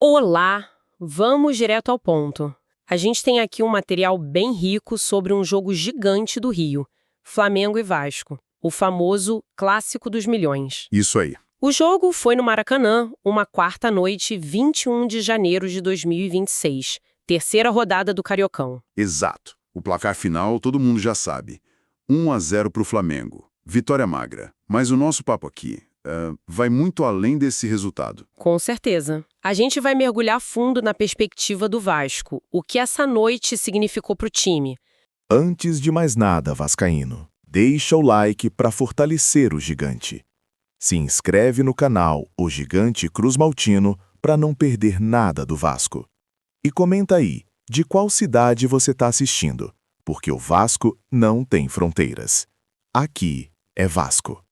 Olá! Vamos direto ao ponto. A gente tem aqui um material bem rico sobre um jogo gigante do Rio, Flamengo e Vasco, o famoso Clássico dos Milhões. Isso aí. O jogo foi no Maracanã, uma quarta-noite, 21 de janeiro de 2026, terceira rodada do Cariocão. Exato. O placar final todo mundo já sabe. 1-0 para o Flamengo. Vitória magra. Mas o nosso papo aqui vai muito além desse resultado. Com certeza. A gente vai mergulhar fundo na perspectiva do Vasco, o que essa noite significou para o time. Antes de mais nada, vascaíno, deixa o like para fortalecer o gigante. Se inscreve no canal O Gigante Cruz Maltino para não perder nada do Vasco. E comenta aí de qual cidade você está assistindo, porque o Vasco não tem fronteiras. Aqui é Vasco.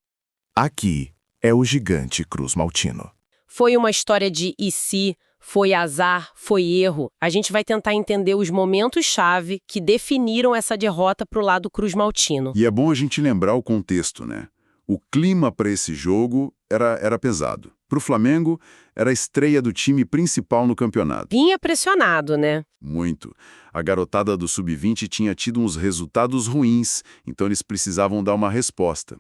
Aqui é o Gigante Cruz Maltino. Foi uma história de e se, foi azar, foi erro. A gente vai tentar entender os momentos-chave que definiram essa derrota para o lado Cruz Maltino. E é bom a gente lembrar o contexto, né? O clima para esse jogo era pesado. Para o Flamengo, era a estreia do time principal no campeonato. Vinha pressionado, né? Muito. A garotada do Sub-20 tinha tido uns resultados ruins, então eles precisavam dar uma resposta.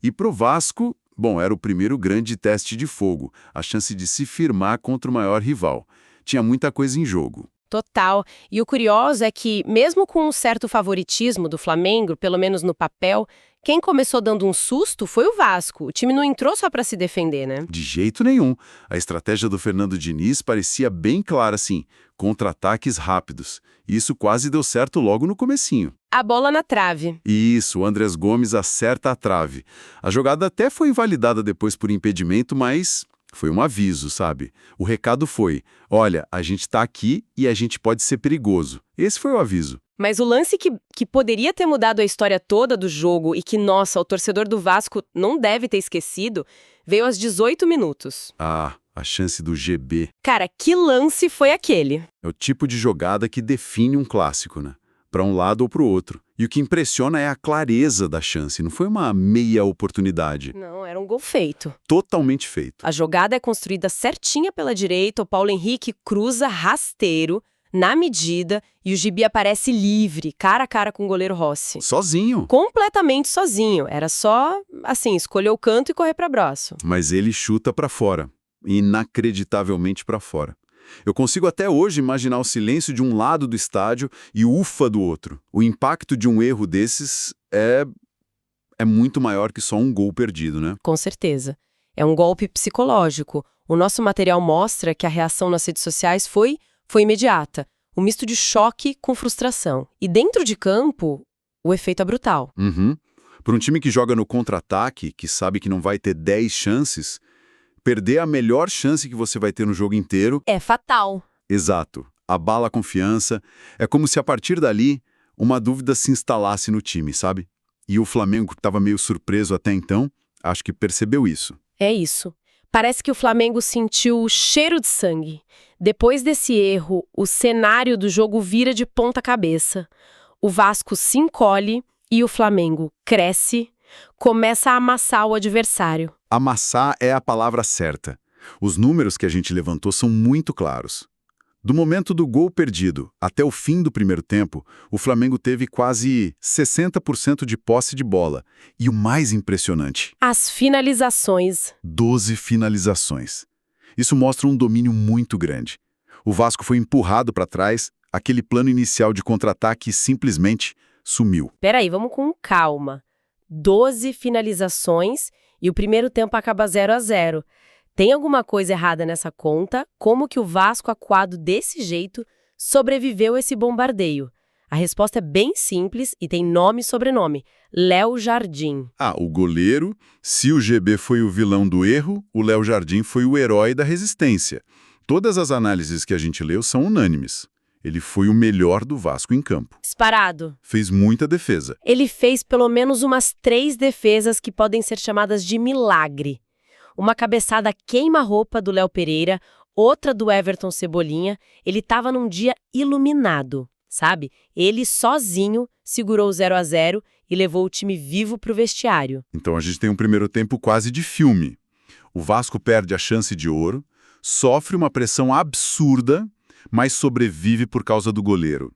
E pro Vasco, bom, era o primeiro grande teste de fogo, a chance de se firmar contra o maior rival. Tinha muita coisa em jogo. Total. E o curioso é que, mesmo com um certo favoritismo do Flamengo, pelo menos no papel, quem começou dando um susto foi o Vasco. O time não entrou só para se defender, né? De jeito nenhum. A estratégia do Fernando Diniz parecia bem clara, assim, contra-ataques rápidos. E isso quase deu certo logo no comecinho. A bola na trave. Isso, o Andrés Gomes acerta a trave. A jogada até foi invalidada depois por impedimento, mas foi um aviso, sabe? O recado foi, olha, a gente tá aqui e a gente pode ser perigoso. Esse foi o aviso. Mas o lance que poderia ter mudado a história toda do jogo e que, nossa, o torcedor do Vasco não deve ter esquecido, veio aos 18 minutos. Ah, a chance do GB. Cara, que lance foi aquele? É o tipo de jogada que define um clássico, né? Para um lado ou para o outro. E o que impressiona é a clareza da chance, não foi uma meia oportunidade. Não, era um gol feito. Totalmente feito. A jogada é construída certinha pela direita, o Paulo Henrique cruza rasteiro, na medida, e o Gibi aparece livre, cara a cara com o goleiro Rossi. Sozinho. Completamente sozinho. Era só, assim, escolher o canto e correr para braço. Mas ele chuta para fora. Inacreditavelmente para fora. Eu consigo até hoje imaginar o silêncio de um lado do estádio e o ufa do outro. O impacto de um erro desses é muito maior que só um gol perdido, né? Com certeza. É um golpe psicológico. O nosso material mostra que a reação nas redes sociais foi imediata. Um misto de choque com frustração. E dentro de campo, o efeito é brutal. Uhum. Para um time que joga no contra-ataque, que sabe que não vai ter 10 chances, perder a melhor chance que você vai ter no jogo inteiro... É fatal. Exato. Abala a confiança. É como se a partir dali, uma dúvida se instalasse no time, sabe? E o Flamengo, que estava meio surpreso até então, acho que percebeu isso. É isso. Parece que o Flamengo sentiu o cheiro de sangue. Depois desse erro, o cenário do jogo vira de ponta cabeça. O Vasco se encolhe e o Flamengo cresce, começa a amassar o adversário. Amassar é a palavra certa. Os números que a gente levantou são muito claros. Do momento do gol perdido até o fim do primeiro tempo, o Flamengo teve quase 60% de posse de bola. E o mais impressionante... As finalizações. 12 finalizações. Isso mostra um domínio muito grande. O Vasco foi empurrado para trás, aquele plano inicial de contra-ataque simplesmente sumiu. Peraí, vamos com calma. 12 finalizações e o primeiro tempo acaba 0-0. Tem alguma coisa errada nessa conta? Como que o Vasco, acuado desse jeito, sobreviveu a esse bombardeio? A resposta é bem simples e tem nome e sobrenome. Léo Jardim. O goleiro, se o GB foi o vilão do erro, o Léo Jardim foi o herói da resistência. Todas as análises que a gente leu são unânimes. Ele foi o melhor do Vasco em campo. Disparado. Fez muita defesa. Ele fez pelo menos umas 3 defesas que podem ser chamadas de milagre. Uma cabeçada queima-roupa do Léo Pereira, outra do Everton Cebolinha. Ele estava num dia iluminado, sabe? Ele sozinho segurou o 0-0 e levou o time vivo para o vestiário. Então a gente tem um primeiro tempo quase de filme. O Vasco perde a chance de ouro, Sofre uma pressão absurda, mas sobrevive por causa do goleiro.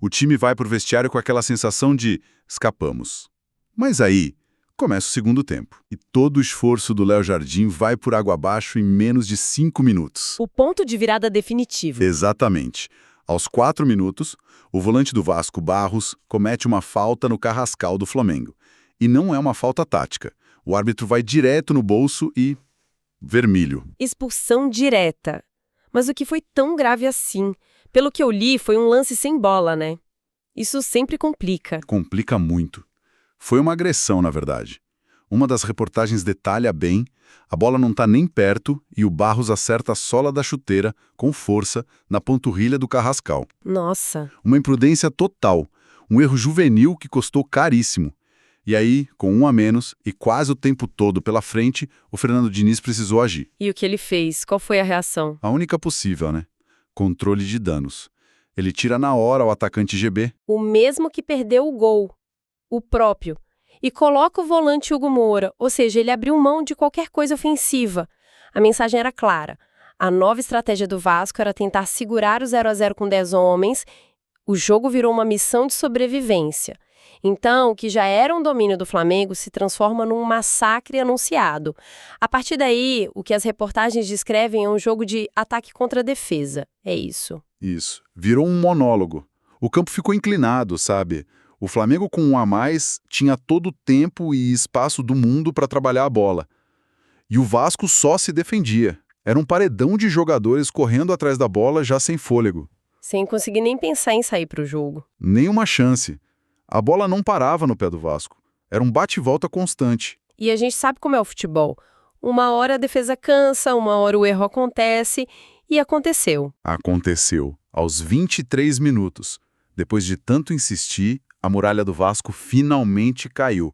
O time vai pro vestiário com aquela sensação de escapamos. Mas aí começa o segundo tempo. E todo o esforço do Léo Jardim vai por água abaixo em menos de 5 minutos. O ponto de virada definitivo. Exatamente. Aos 4 minutos, o volante do Vasco, Barros, comete uma falta no Carrascal do Flamengo. E não é uma falta tática. O árbitro vai direto no bolso e... vermelho. Expulsão direta. Mas o que foi tão grave assim? Pelo que eu li, foi um lance sem bola, né? Isso sempre complica. Complica muito. Foi uma agressão, na verdade. Uma das reportagens detalha bem, a bola não está nem perto e o Barros acerta a sola da chuteira, com força, na panturrilha do Carrascal. Nossa. Uma imprudência total, um erro juvenil que custou caríssimo. E aí, com 1 a menos e quase o tempo todo pela frente, o Fernando Diniz precisou agir. E o que ele fez? Qual foi a reação? A única possível, né? Controle de danos. Ele tira na hora o atacante GB. O mesmo que perdeu o gol. O próprio. E coloca o volante Hugo Moura, ou seja, ele abriu mão de qualquer coisa ofensiva. A mensagem era clara. A nova estratégia do Vasco era tentar segurar o 0-0 com 10 homens. O jogo virou uma missão de sobrevivência. Então, o que já era um domínio do Flamengo se transforma num massacre anunciado. A partir daí, o que as reportagens descrevem é um jogo de ataque contra defesa. É isso. Isso. Virou um monólogo. O campo ficou inclinado, sabe? O Flamengo com 1 a mais tinha todo o tempo e espaço do mundo para trabalhar a bola. E o Vasco só se defendia. Era um paredão de jogadores correndo atrás da bola já sem fôlego. Sem conseguir nem pensar em sair para o jogo. Nenhuma chance. A bola não parava no pé do Vasco. Era um bate-volta constante. E a gente sabe como é o futebol. Uma hora a defesa cansa, uma hora o erro acontece, e aconteceu. Aconteceu. Aos 23 minutos. Depois de tanto insistir, a muralha do Vasco finalmente caiu.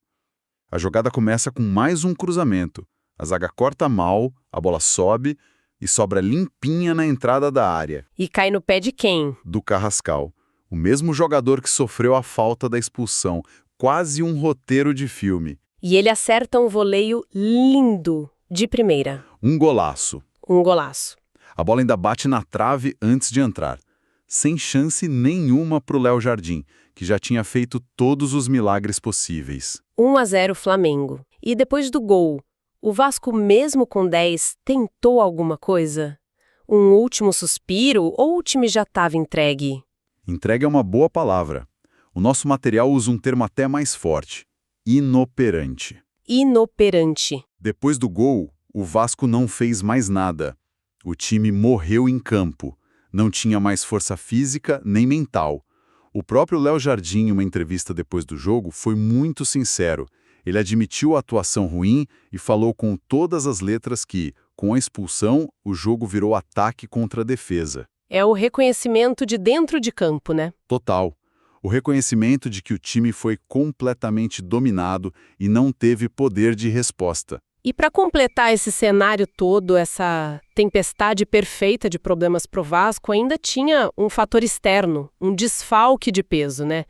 A jogada começa com mais um cruzamento. A zaga corta mal, a bola sobe e sobra limpinha na entrada da área. E cai no pé de quem? Do Carrascal. O mesmo jogador que sofreu a falta da expulsão. Quase um roteiro de filme. E ele acerta um voleio lindo, de primeira. Um golaço. Um golaço. A bola ainda bate na trave antes de entrar. Sem chance nenhuma para o Léo Jardim, que já tinha feito todos os milagres possíveis. 1-0 Flamengo. E depois do gol, o Vasco, mesmo com 10, tentou alguma coisa? Um último suspiro ou o time já estava entregue? Entregue é uma boa palavra. O nosso material usa um termo até mais forte. Inoperante. Inoperante. Depois do gol, o Vasco não fez mais nada. O time morreu em campo. Não tinha mais força física nem mental. O próprio Léo Jardim, em uma entrevista depois do jogo, foi muito sincero. Ele admitiu a atuação ruim e falou com todas as letras que, com a expulsão, o jogo virou ataque contra a defesa. É o reconhecimento de dentro de campo, né? Total. O reconhecimento de que o time foi completamente dominado e não teve poder de resposta. E para completar esse cenário todo, essa tempestade perfeita de problemas pro Vasco, ainda tinha um fator externo, um desfalque de peso, né?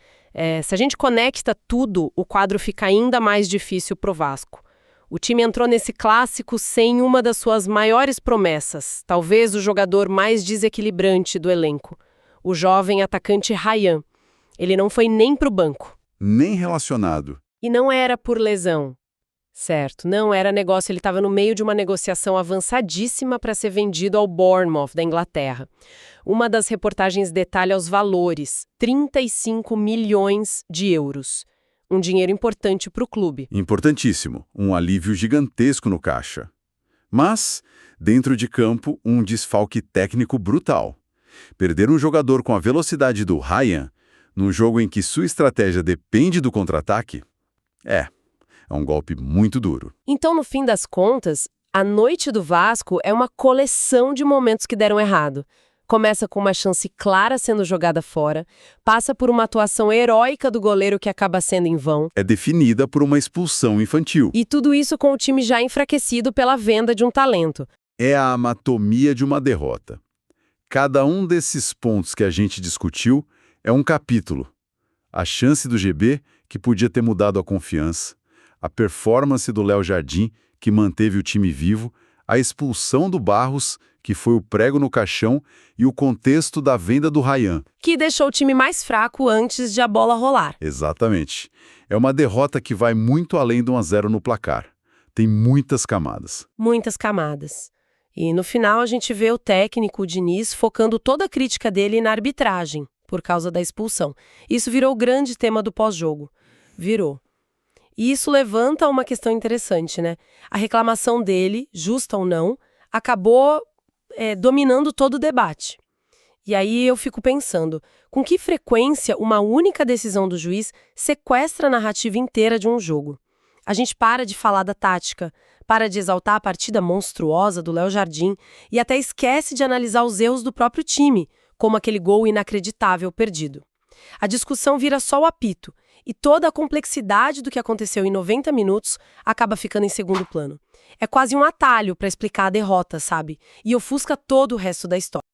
Se a gente conecta tudo, o quadro fica ainda mais difícil pro Vasco. O time entrou nesse clássico sem uma das suas maiores promessas, talvez o jogador mais desequilibrante do elenco, o jovem atacante Ryan. Ele não foi nem pro banco. Nem relacionado. E não era por lesão. Certo, não era negócio, ele estava no meio de uma negociação avançadíssima para ser vendido ao Bournemouth, da Inglaterra. Uma das reportagens detalha os valores, 35 milhões de euros. Um dinheiro importante para o clube. Importantíssimo, um alívio gigantesco no caixa. Mas, dentro de campo, um desfalque técnico brutal. Perder um jogador com a velocidade do Ryan, num jogo em que sua estratégia depende do contra-ataque, é um golpe muito duro. Então, no fim das contas, a noite do Vasco é uma coleção de momentos que deram errado. Começa com uma chance clara sendo jogada fora, passa por uma atuação heróica do goleiro que acaba sendo em vão. É definida por uma expulsão infantil. E tudo isso com o time já enfraquecido pela venda de um talento. É a anatomia de uma derrota. Cada um desses pontos que a gente discutiu é um capítulo. A chance do GB, que podia ter mudado a confiança, a performance do Léo Jardim, que manteve o time vivo, a expulsão do Barros, que foi o prego no caixão e o contexto da venda do Ryan. Que deixou o time mais fraco antes de a bola rolar. Exatamente. É uma derrota que vai muito além do 1-0 no placar. Tem muitas camadas. Muitas camadas. E no final a gente vê o técnico, o Diniz, focando toda a crítica dele na arbitragem, por causa da expulsão. Isso virou o grande tema do pós-jogo. Virou. E isso levanta uma questão interessante, né? A reclamação dele, justa ou não, acabou dominando todo o debate. E aí eu fico pensando, com que frequência uma única decisão do juiz sequestra a narrativa inteira de um jogo? A gente para de falar da tática, para de exaltar a partida monstruosa do Léo Jardim e até esquece de analisar os erros do próprio time, como aquele gol inacreditável perdido. A discussão vira só o apito e toda a complexidade do que aconteceu em 90 minutos acaba ficando em segundo plano. É quase um atalho para explicar a derrota, sabe? E ofusca todo o resto da história.